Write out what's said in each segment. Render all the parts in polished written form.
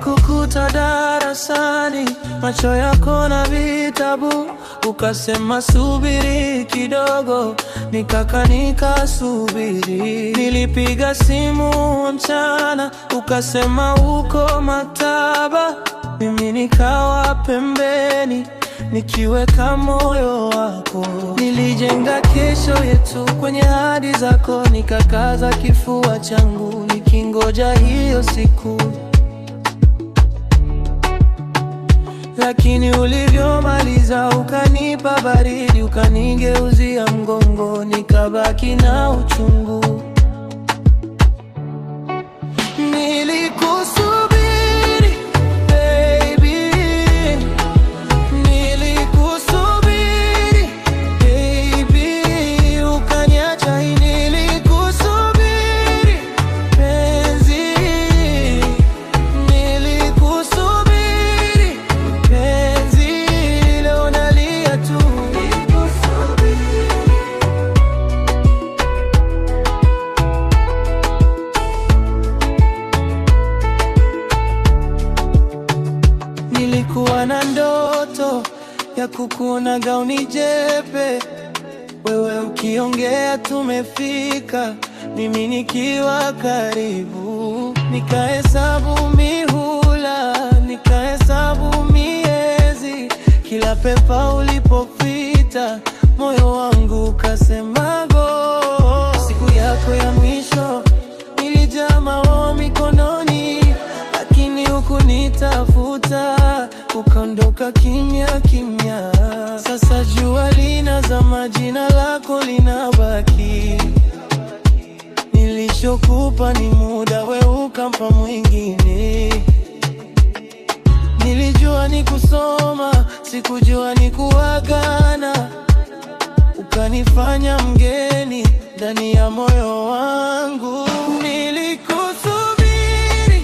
Nilikukuta darasani, macho yako na vitabu, ukasema subiri kidogo, nikaka nikasubiri. Nilipiga simu mchana, ukasema uko maktaba, mimi nikawa pembeni nikiweka moyo wako. Nilijenga kesho yetu kwenye ahadi zako, nikakaza kifua changu nikingoja hiyo siku. Lakini ulivyomaliza ukanipa baridi, ukanigeuzia mgongo, nikabaki na uchungu. Nilikusubiri baby, nilikusubiri baby, ukaniacha. Nilikusubiri penzi, nilikusubiri penzi, leo nalia tu. Nilikuwa na ndoto ya kukuona gauni jepe, wewe ukiongea tumefika, mimi nikiwa karibu. Nikahesabu mihula, nikahesabu miezi, kila pepa ulipopita moyo wangu ukasema go. Siku yako ya mwisho nilijaa maombi mikononi, lakini hukunitafuta, ukaondoka kimya kimya. Sasa jua linazama, jina lako linabaki. Nilichokupa ni muda, we ukampa mwingine. Nilijua ni kusoma, sikujua ni kuagana, ukanifanya mgeni ndani ya moyo wangu. Nilikusubiri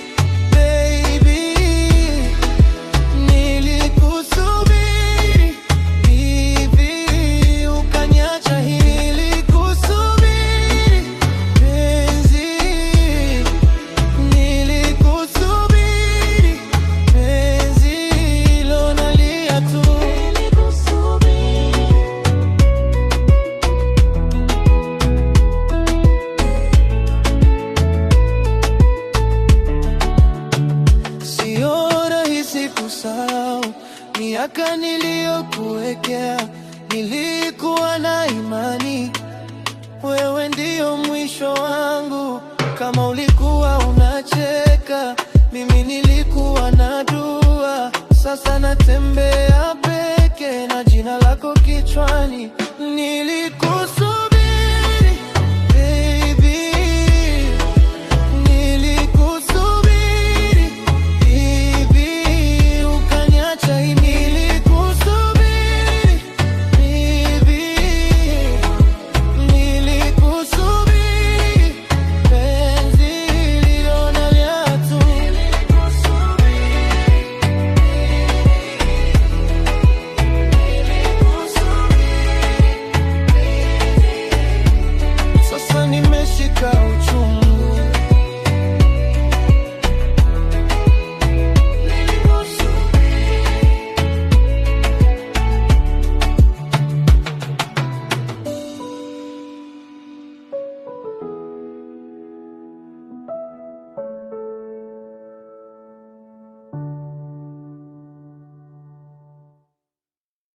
baby, nilikusubiri hivi, ukaniacha. Nilikusubiri penzi, nilikusubiri penzi, leo nalia tu. Sio rahisi kusahau miaka niliyokuwekea, nilikuwa na imani wewe ndio mwisho wangu. Kama ulikuwa unacheka, mimi nilikuwa na dua. Sasa natembea